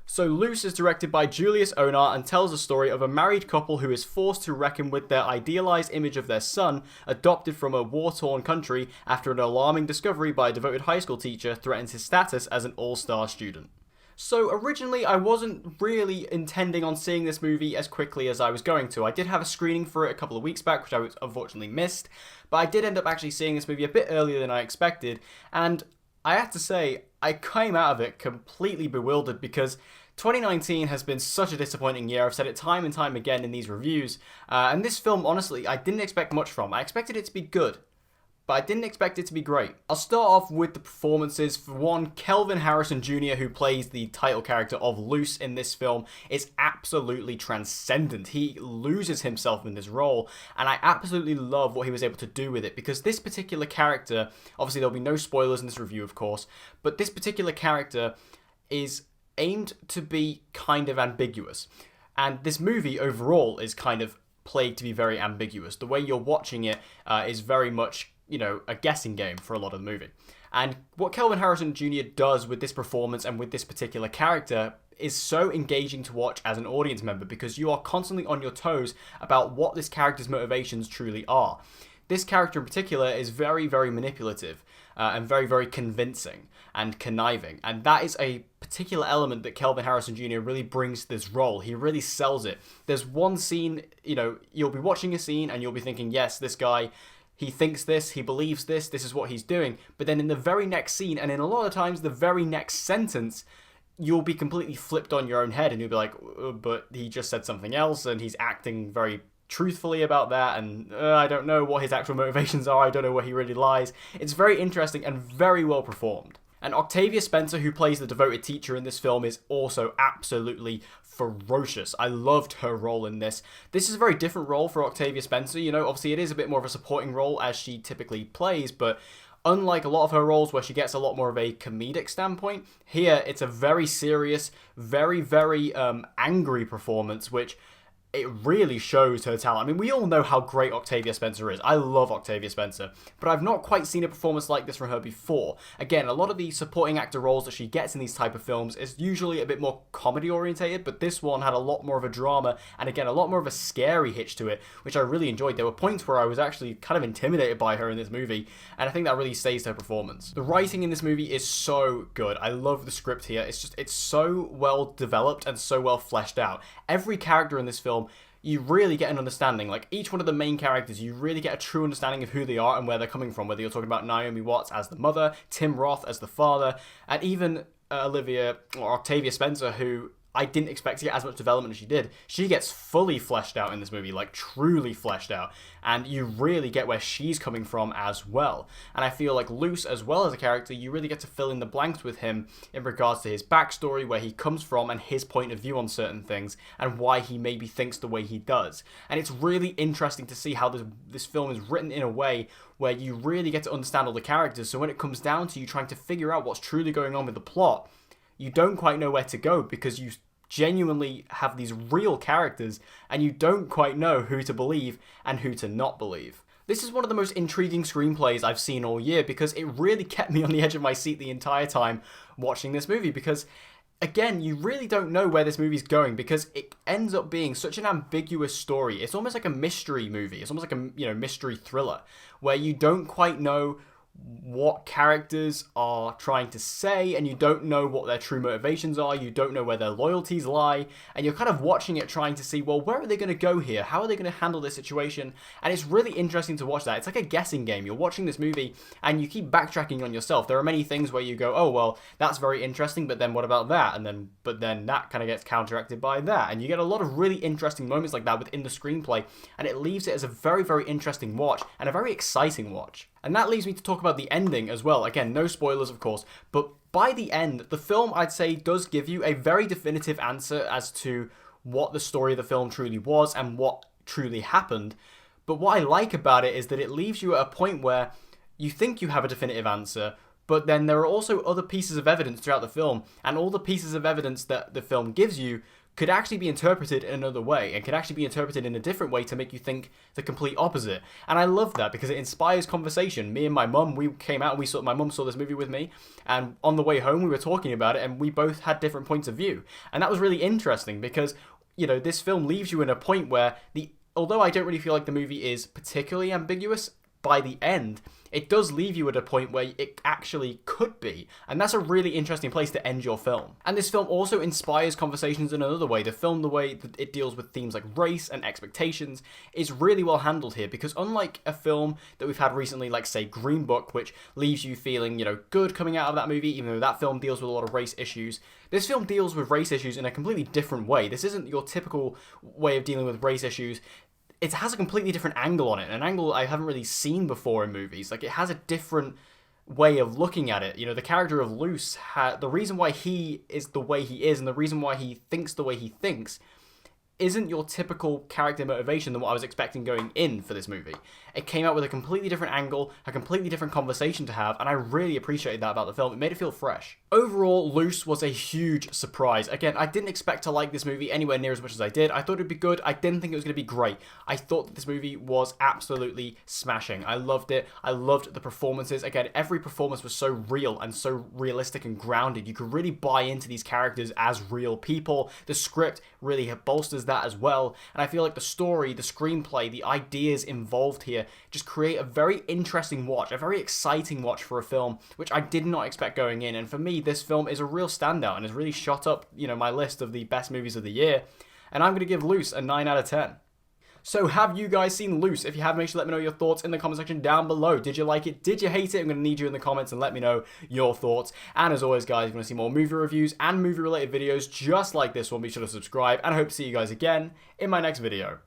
So Luce is directed by Julius Onah and tells the story of a married couple who is forced to reckon with their idealized image of their son, adopted from a war-torn country after an alarming discovery by a devoted high school teacher threatens his status as an all-star student. So originally I wasn't really intending on seeing this movie as quickly as I was going to. I did have a screening for it a couple of weeks back, which I unfortunately missed, but I did end up actually seeing this movie a bit earlier than I expected, and I have to say, I came out of it completely bewildered because 2019 has been such a disappointing year. I've said it time and time again in these reviews, and this film, honestly, I didn't expect much from. I expected it to be good, but I didn't expect it to be great. I'll start off with the performances. For one, Kelvin Harrison Jr., who plays the title character of Luce in this film, is absolutely transcendent. He loses himself in this role, and I absolutely love what he was able to do with it, because this particular character, obviously there'll be no spoilers in this review, of course, but this particular character is aimed to be kind of ambiguous. And this movie overall is kind of played to be very ambiguous. The way you're watching it is very much, a guessing game for a lot of the movie. And what Kelvin Harrison Jr. does with this performance and with this particular character is so engaging to watch as an audience member, because you are constantly on your toes about what this character's motivations truly are. This character in particular is very, very manipulative and very, very convincing and conniving. And that is a particular element that Kelvin Harrison Jr. really brings to this role. He really sells it. There's one scene, you'll be watching a scene and you'll be thinking, yes, this guy, he thinks this, he believes this is what he's doing. But then in the very next scene, and in a lot of times the very next sentence, you'll be completely flipped on your own head and you'll be like, but he just said something else and he's acting very truthfully about that, and I don't know what his actual motivations are. I don't know where he really lies. It's very interesting and very well performed. And Octavia Spencer, who plays the devoted teacher in this film, is also absolutely ferocious. I loved her role in this. This is a very different role for Octavia Spencer. Obviously it is a bit more of a supporting role as she typically plays, but unlike a lot of her roles where she gets a lot more of a comedic standpoint, here it's a very serious, very, very angry performance, which it really shows her talent. I mean, we all know how great Octavia Spencer is. I love Octavia Spencer, but I've not quite seen a performance like this from her before. Again, a lot of the supporting actor roles that she gets in these type of films is usually a bit more comedy orientated, but this one had a lot more of a drama, and again, a lot more of a scary hitch to it, which I really enjoyed. There were points where I was actually kind of intimidated by her in this movie, and I think that really stays to her performance. The writing in this movie is so good. I love the script here. It's so well developed and so well fleshed out. Every character in this film, you really get an understanding. Like, each one of the main characters, you really get a true understanding of who they are and where they're coming from, whether you're talking about Naomi Watts as the mother, Tim Roth as the father, and even Octavia Spencer, who I didn't expect to get as much development as she did. She gets fully fleshed out in this movie, like truly fleshed out, and you really get where she's coming from as well. And I feel like Luce, as well as a character, you really get to fill in the blanks with him in regards to his backstory, where he comes from, and his point of view on certain things, and why he maybe thinks the way he does. And it's really interesting to see how this film is written in a way where you really get to understand all the characters, so when it comes down to you trying to figure out what's truly going on with the plot, you don't quite know where to go, because you genuinely have these real characters and you don't quite know who to believe and who to not believe. This is one of the most intriguing screenplays I've seen all year, because it really kept me on the edge of my seat the entire time watching this movie, because again, you really don't know where this movie's going, because it ends up being such an ambiguous story. It's almost like a mystery movie. It's almost like a mystery thriller where you don't quite know what characters are trying to say, and you don't know what their true motivations are, you don't know where their loyalties lie, and you're kind of watching it trying to see, well, where are they going to go here? How are they going to handle this situation? And it's really interesting to watch that. It's like a guessing game. You're watching this movie and you keep backtracking on yourself. There are many things where you go, oh, well, that's very interesting, but then what about that? But then that kind of gets counteracted by that. And you get a lot of really interesting moments like that within the screenplay, and it leaves it as a very, very interesting watch and a very exciting watch. And that leads me to talk about the ending as well. Again, no spoilers, of course, but by the end, the film, I'd say, does give you a very definitive answer as to what the story of the film truly was and what truly happened. But what I like about it is that it leaves you at a point where you think you have a definitive answer, but then there are also other pieces of evidence throughout the film, and all the pieces of evidence that the film gives you could actually be interpreted in another way, and could actually be interpreted in a different way to make you think the complete opposite. And I love that because it inspires conversation. Me and my mum, we came out and my mum saw this movie with me, and on the way home we were talking about it, and we both had different points of view. And that was really interesting because, you know, this film leaves you in a point where although I don't really feel like the movie is particularly ambiguous, by the end, it does leave you at a point where it actually could be. And that's a really interesting place to end your film. And this film also inspires conversations in another way. The film, the way that it deals with themes like race and expectations, is really well handled here, because unlike a film that we've had recently, like say Green Book, which leaves you feeling, you know, good coming out of that movie, even though that film deals with a lot of race issues, this film deals with race issues in a completely different way. This isn't your typical way of dealing with race issues. It has a completely different angle on it, an angle I haven't really seen before in movies. Like, it has a different way of looking at it. You know, the character of Luce, the reason why he is the way he is, and the reason why he thinks the way he thinks, isn't your typical character motivation than what I was expecting going in for this movie. It came out with a completely different angle, a completely different conversation to have, and I really appreciated that about the film. It made it feel fresh. Overall, Luce was a huge surprise. Again, I didn't expect to like this movie anywhere near as much as I did. I thought it'd be good. I didn't think it was going to be great. I thought that this movie was absolutely smashing. I loved it. I loved the performances. Again, every performance was so real and so realistic and grounded. You could really buy into these characters as real people. The script really bolsters that as well, and I feel like the story, the screenplay, the ideas involved here just create a very interesting watch, a very exciting watch for a film, which I did not expect going in. And for me, this film is a real standout and has really shot up, you know, my list of the best movies of the year, and I'm going to give Luce a 9 out of 10. So have you guys seen Luce? If you have, make sure to let me know your thoughts in the comment section down below. Did you like it? Did you hate it? I'm going to need you in the comments and let me know your thoughts. And as always, guys, if you want to see more movie reviews and movie-related videos just like this one, be sure to subscribe. And I hope to see you guys again in my next video.